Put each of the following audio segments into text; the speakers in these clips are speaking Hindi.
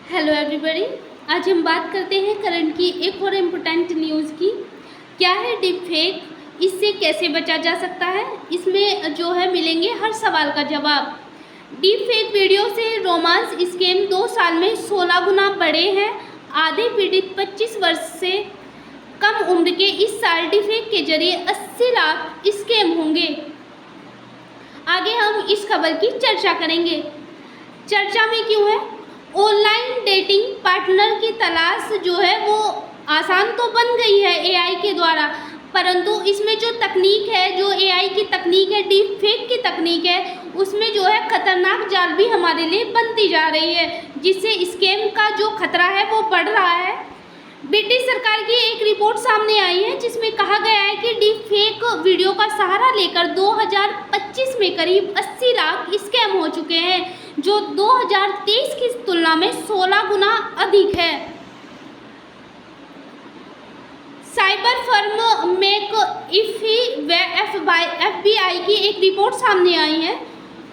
Hello everybody. आज हम बात करते हैं करंट की एक और इम्पोर्टेंट न्यूज़ की। क्या है डीप फेक, इससे कैसे बचा जा सकता है, इसमें जो है मिलेंगे हर सवाल का जवाब। डीप फेक वीडियो से रोमांस स्कैम 2 साल में 16 गुना बढ़े हैं। आधे पीड़ित 25 वर्ष से कम उम्र के इस साल डीप फेक के जरिए 80 लाख स्कैम होंगे। आगे हम इस खबर की चर्चा करेंगे। चर्चा में क्यों है? ऑनलाइन डेटिंग पार्टनर की तलाश जो है वो आसान तो बन गई है एआई के द्वारा, परंतु इसमें जो तकनीक है, जो एआई की तकनीक है, डीप फेक की तकनीक है, उसमें जो है खतरनाक जाल भी हमारे लिए बनती जा रही है, जिससे स्कैम का जो खतरा है वो बढ़ रहा है। ब्रिटिश सरकार की एक रिपोर्ट सामने आई है जिसमें कहा गया है कि डीप फेक वीडियो का सहारा लेकर 2025 में करीब 80 लाख स्कैम हो चुके हैं, जो 2023 की तुलना में 16 गुना अधिक है। साइबर फर्म मैकइफी व एफबीआई की एक रिपोर्ट सामने आई है।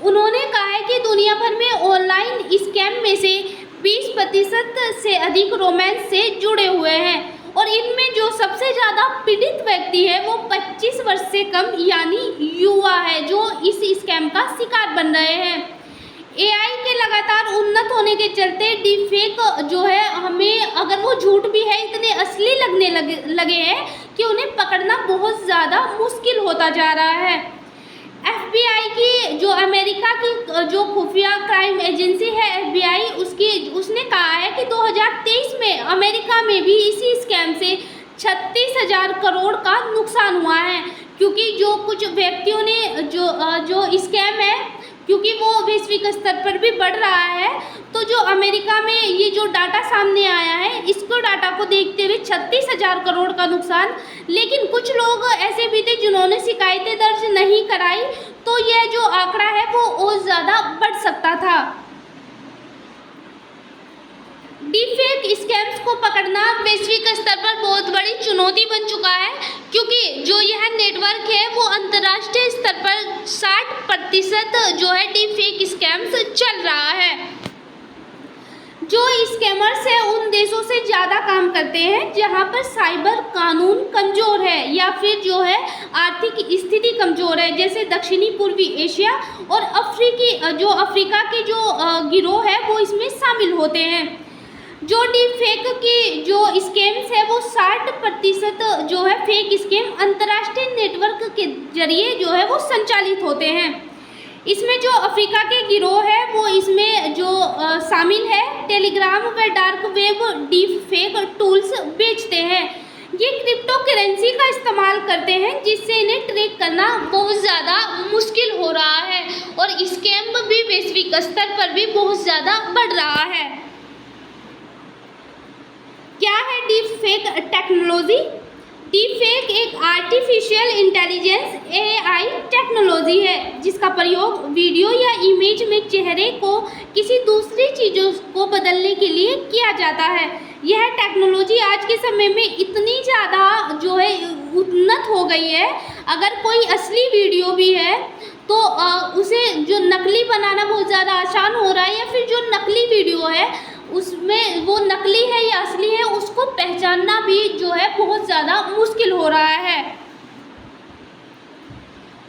उन्होंने कहा है कि दुनिया भर में ऑनलाइन स्कैम में से 20% से अधिक रोमांस से जुड़े हुए हैं और इनमें जो सबसे ज़्यादा पीड़ित व्यक्ति है वो 25 वर्ष से कम यानी युवा है, जो इस स्कैम का शिकार बन रहे हैं। एआई के लगातार उन्नत होने के चलते डीप फेक जो है हमें, अगर वो झूठ भी है, इतने असली लगने लगे हैं कि उन्हें पकड़ना बहुत ज़्यादा मुश्किल होता जा रहा है। एफबीआई की जो अमेरिका की जो खुफिया क्राइम एजेंसी है एफबीआई, उसने कहा है कि 2023 में अमेरिका में भी इसी स्कैम से 36,000 करोड़ का नुकसान हुआ है, क्योंकि जो कुछ व्यक्तियों ने जो स्कैम है, क्योंकि वो वैश्विक स्तर पर भी बढ़ रहा है, तो जो अमेरिका में ये जो डाटा सामने आया है, इसको डाटा को देखते हुए 36,000 करोड़ का नुकसान। लेकिन कुछ लोग ऐसे भी थे जिन्होंने शिकायतें दर्ज नहीं कराई, तो यह जो आंकड़ा है वो और ज़्यादा बढ़ सकता था। डीपफेक स्कैम्स को पकड़ना वैश्विक स्तर पर बहुत बड़ी चुनौती बन चुका है, क्योंकि जो यह नेटवर्क है वो अंतर्राष्ट्रीय स्तर पर 60% जो है डीपफेक स्कैम्स चल रहा है। जो स्कैमर्स है उन देशों से ज़्यादा काम करते हैं जहां पर साइबर कानून कमज़ोर है या फिर जो है आर्थिक स्थिति कमज़ोर है, जैसे दक्षिणी पूर्वी एशिया और अफ्रीका के जो गिरोह है वो इसमें शामिल होते हैं। जो डीप फेक की जो स्कैम्स है वो 60% जो है फेक स्कैम अंतर्राष्ट्रीय नेटवर्क के जरिए जो है वो संचालित होते हैं। इसमें जो अफ्रीका के गिरोह है वो इसमें जो शामिल है, टेलीग्राम व dark web deep fake tools बेचते हैं। ये क्रिप्टो करेंसी का इस्तेमाल करते हैं, जिससे इन्हें ट्रैक करना बहुत ज़्यादा मुश्किल हो रहा है और स्कैम भी वैश्विक स्तर पर भी बहुत ज़्यादा बढ़ रहा है। क्या है deep fake technology? Deep fake एक आर्टिफिशियल इंटेलिजेंस एआई टेक्नोलॉजी है जिसका प्रयोग वीडियो या इमेज में चेहरे को किसी दूसरी चीज़ों को बदलने के लिए किया जाता है। यह टेक्नोलॉजी आज के समय में इतनी ज़्यादा जो है उन्नत हो गई है, अगर कोई असली वीडियो भी है तो उसे जो नकली बनाना बहुत ज़्यादा आसान हो रहा है, या फिर जो नकली वीडियो है उसमें वो नकली है या असली है उसको पहचानना भी जो है बहुत ज़्यादा मुश्किल हो रहा है।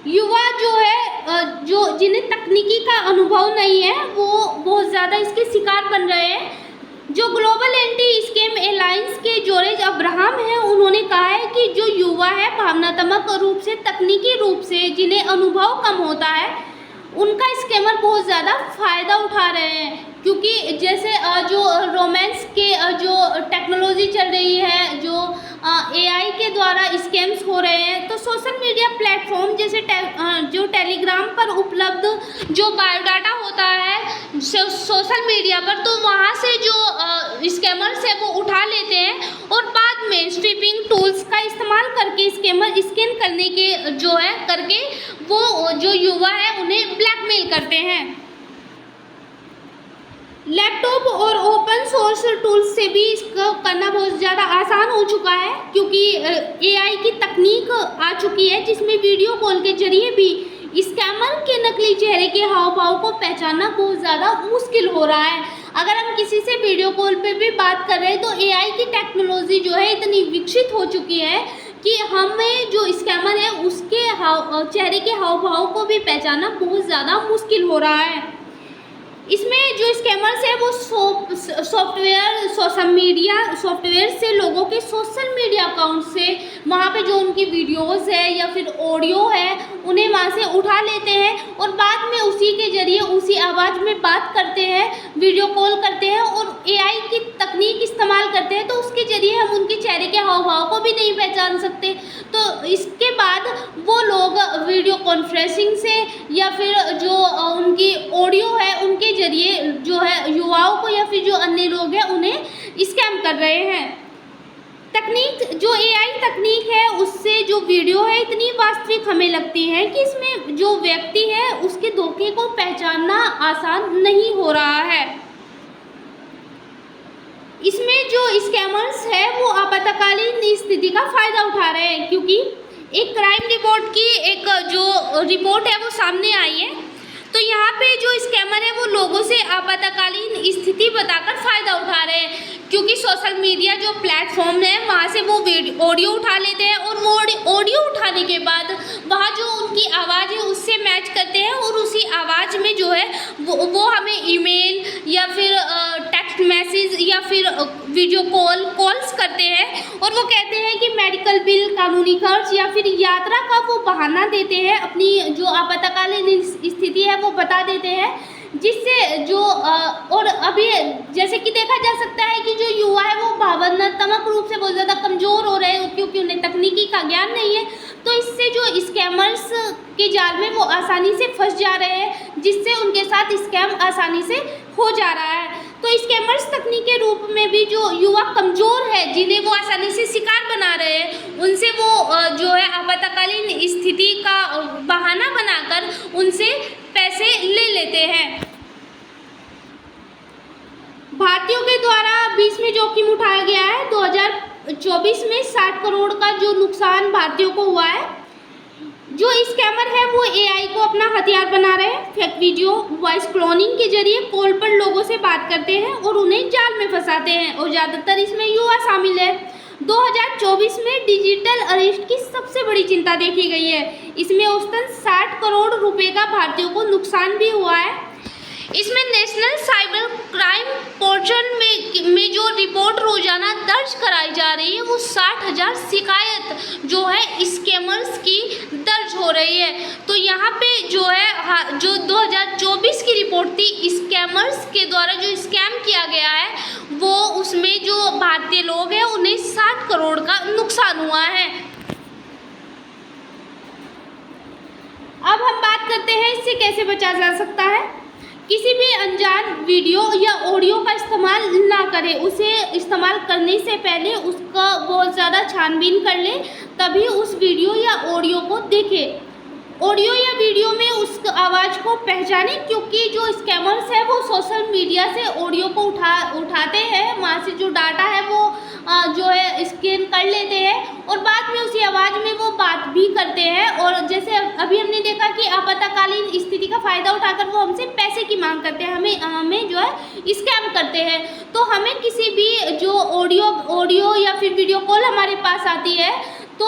युवा जो है जो जिन्हें तकनीकी का अनुभव नहीं है वो बहुत ज़्यादा इसके शिकार बन रहे हैं। जो ग्लोबल एंटी स्कैम एलायंस के जॉर्ज अब्राहम हैं, उन्होंने कहा है कि जो युवा है भावनात्मक रूप से, तकनीकी रूप से जिन्हें अनुभव कम होता है, उनका स्कैमर बहुत ज़्यादा फ़ायदा उठा रहे हैं, क्योंकि जैसे जो रोमांस के जो टेक्नोलॉजी चल रही है, जो एआई के द्वारा स्कैम्स हो रहे हैं, तो सोशल मीडिया प्लेटफॉर्म जैसे जो टेलीग्राम पर उपलब्ध जो बायोडाटा होता है सोशल मीडिया पर, तो वहाँ से जो स्कैमर्स है वो उठा लेते हैं और बाद में स्वीपिंग टूल्स का इस्तेमाल करके स्कैमर स्कैन करने के जो है करके वो जो युवा है उन्हें ब्लैकमेल करते हैं। लैपटॉप और ओपन सोर्स टूल्स से भी इसको करना बहुत ज़्यादा आसान हो चुका है, क्योंकि एआई की तकनीक आ चुकी है जिसमें वीडियो कॉल के जरिए भी स्कैमर के नकली चेहरे के हाव भाव को पहचानना बहुत ज़्यादा मुश्किल हो रहा है। अगर हम किसी से वीडियो कॉल पे भी बात कर रहे हैं तो एआई की टेक्नोलॉजी जो है इतनी विकसित हो चुकी है कि हमें जो स्कैमर है उसके चेहरे के हाव भाव को भी पहचानना बहुत ज़्यादा मुश्किल हो रहा है। इसमें जो स्कैमर्स है वो सोशल मीडिया सॉफ्टवेयर से लोगों के सोशल मीडिया अकाउंट से वहाँ पे जो उनकी वीडियोस है या फिर ऑडियो है उन्हें वहाँ से उठा लेते हैं और बाद में उसी के ज़रिए उसी आवाज़ में बात करते हैं, वीडियो कॉल करते हैं और एआई की तकनीक इस्तेमाल करते हैं। तो उसके ज़रिए हम उनके चेहरे के हाव भाव को भी नहीं पहचान सकते। तो इसके बाद वो लोग वीडियो कॉन्फ्रेंसिंग से या फिर जो उनकी ऑडियो है उनके ज़रिए जो है युवाओं को या फिर जो अन्य लोग हैं उन्हें स्कैम कर रहे हैं। तकनीक जो एआई तकनीक है उससे जो वीडियो है इतनी वास्तविक हमें लगती है कि इसमें जो व्यक्ति है उसके धोखे को पहचानना आसान नहीं हो रहा है। इसमें जो स्कैमर्स है वो आपातकालीन स्थिति का फ़ायदा उठा रहे हैं, क्योंकि एक क्राइम रिपोर्ट की एक जो रिपोर्ट है वो सामने आई है। तो यहाँ पे जो स्कैमर है वो लोगों से आपातकालीन स्थिति बताकर फ़ायदा उठा रहे हैं, क्योंकि सोशल मीडिया जो प्लेटफॉर्म है वहाँ से वो ऑडियो उठा लेते हैं और वो ऑडियो उठाने के बाद वहाँ जो उनकी आवाज़ है उससे मैच करते हैं और उसी आवाज़ में जो है वो हमें ईमेल या फिर टेक्स्ट मैसेज या फिर वीडियो कॉल्स करते हैं और वो कहते हैं कि मेडिकल बिल, कानूनी खर्च या फिर यात्रा का वो बहाना देते हैं, अपनी जो आपातकालीन स्थिति है वो बता देते हैं, जिससे जो और अभी जैसे कि देखा जा सकता है कि जो युवा है वो भावनात्मक रूप से बहुत ज़्यादा कमज़ोर हो रहे हैं क्योंकि उन्हें तकनीकी का ज्ञान नहीं है। तो इससे जो स्कैमर्स के जाल में वो आसानी से फंस जा रहे हैं, जिससे उनके साथ स्कैम आसानी से हो जा रहा है। तो स्कैमर्स तकनीक के रूप में भी जो युवा कमज़ोर है जिन्हें वो आसानी से शिकार बना रहे हैं, उनसे वो जो है आपातकालीन स्थिति का बहाना बनाकर उनसे पैसे ले लेते हैं। भारतीयों के द्वारा बीच में जोखिम उठाया गया है। 2024 में 60 करोड़ का जो नुकसान भारतीयों को हुआ है। जो स्कैमर है वो एआई को अपना हथियार बना रहे हैं। फेक वीडियो, वॉइस क्लोनिंग के जरिए कॉल पर लोगों से बात करते हैं और उन्हें जाल में फंसाते हैं और ज़्यादातर इसमें युवा शामिल है। 2024 में डिजिटल अरेस्ट की सबसे बड़ी चिंता देखी गई है। इसमें औसतन 60 करोड़ रुपए का भारतीयों को नुकसान भी हुआ है। इसमें नेशनल साइबर क्राइम पोर्टल में जो रिपोर्ट रोजाना दर्ज कराई जा रही है वो 60,000 शिकायत जो है स्कैमर्स की दर्ज हो रही है। तो यहाँ पे जो है जो 2024 की रिपोर्ट थी स्कैमर्स के द्वारा जो स्कैम किया गया है वो उसमें जो भारतीय लोग हैं उन्हें 60 करोड़ का नुकसान हुआ है। अब हम बात करते हैं इससे कैसे बचा जा सकता है। किसी भी अनजान वीडियो या ऑडियो का इस्तेमाल ना करें। उसे इस्तेमाल करने से पहले उसका बहुत ज़्यादा छानबीन कर लें, तभी उस वीडियो या ऑडियो को देखें। ऑडियो या वीडियो में उस आवाज़ को पहचानें, क्योंकि जो स्कैमर्स है वो सोशल मीडिया से ऑडियो को उठाते हैं, वहाँ से जो डाटा है वो जो है स्कैन कर लेते हैं और बाद में उसी आवाज़ में वो बात भी करते हैं। और जैसे अभी हमने देखा कि आपातकालीन स्थिति का फ़ायदा उठाकर वो हमसे पैसे की मांग करते हैं, हमें जो है स्कैम करते हैं। तो हमें किसी भी जो ऑडियो या फिर वीडियो कॉल हमारे पास आती है तो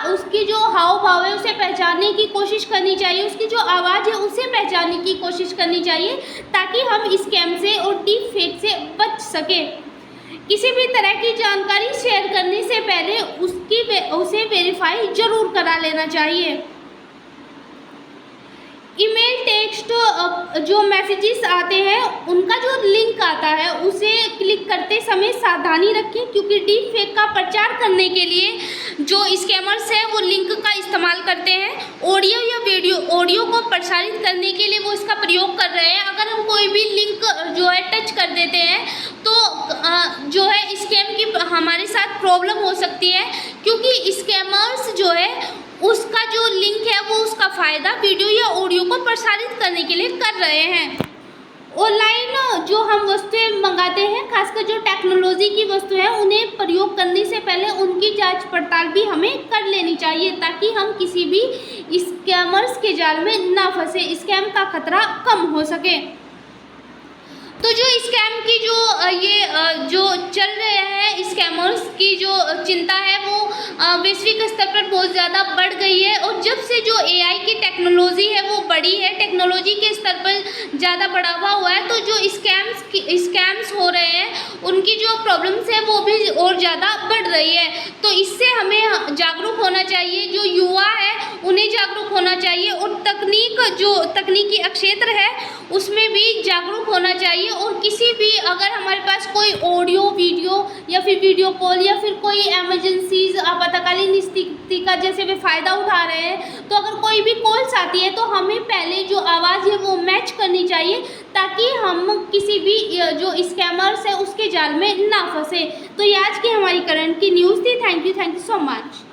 उसकी जो हाव भाव है उसे पहचानने की कोशिश करनी चाहिए, उसकी जो आवाज़ है उसे पहचानने की कोशिश करनी चाहिए, ताकि हम स्कैम से और डीप फेक से बच सकें। किसी भी तरह की जानकारी शेयर करने से पहले उसे वेरीफाई जरूर करा लेना चाहिए। ईमेल, टेक्स्ट जो मैसेजेस आते हैं उनका जो लिंक आता है उसे क्लिक करते समय सावधानी रखें, क्योंकि डीप फेक का प्रचार करने के लिए जो स्कैमर्स हैं वो लिंक का इस्तेमाल करते हैं। ऑडियो या ऑडियो को प्रसारित करने के लिए वो इसका प्रयोग कर रहे हैं। अगर हम कोई भी लिंक जो है टच कर देते हैं तो जो है स्कैम की हमारे साथ प्रॉब्लम हो सकती है, क्योंकि स्कैमर्स जो है उसका जो लिंक है वो उसका फ़ायदा वीडियो या ऑडियो को प्रसारित करने के लिए कर रहे हैं। ऑनलाइन जो हम वस्तुएं मंगाते हैं, खासकर जो टेक्नोलॉजी की वस्तु है, उन्हें प्रयोग करने से पहले उनकी जांच पड़ताल भी हमें कर लेनी चाहिए, ताकि हम किसी भी स्कैमर्स के जाल में ना फंसे, स्कैम का खतरा कम हो सके। तो जो स्कैम की जो जो चल रहे हैं स्कैमर्स की जो चिंता है वो वैश्विक स्तर पर बहुत ज़्यादा बढ़ गई है। और जब से जो एआई की टेक्नोलॉजी है वो बढ़ी है, टेक्नोलॉजी के स्तर पर ज़्यादा बढ़ावा हुआ है, तो जो स्कैम्स हो रहे हैं उनकी जो प्रॉब्लम्स है वो भी और ज़्यादा बढ़ रही है। तो इससे हमें जागरूक होना चाहिए, जो युवा है उन्हें जागरूक होना चाहिए, और तकनीकी क्षेत्र है उसमें भी जागरूक होना चाहिए। और किसी भी अगर हमारे पास कोई ऑडियो वीडियो या फिर वीडियो कॉल या फिर कोई एमरजेंसीज आपातकालीन स्थिति का जैसे वे फ़ायदा उठा रहे हैं, तो अगर कोई भी कॉल्स आती है तो हमें पहले जो आवाज़ है वो मैच करनी चाहिए, ताकि हम किसी भी जो स्कैमर्स है उसके जाल में ना फंसे। तो ये आज की हमारी करंट की न्यूज़ थी। Thank you so much.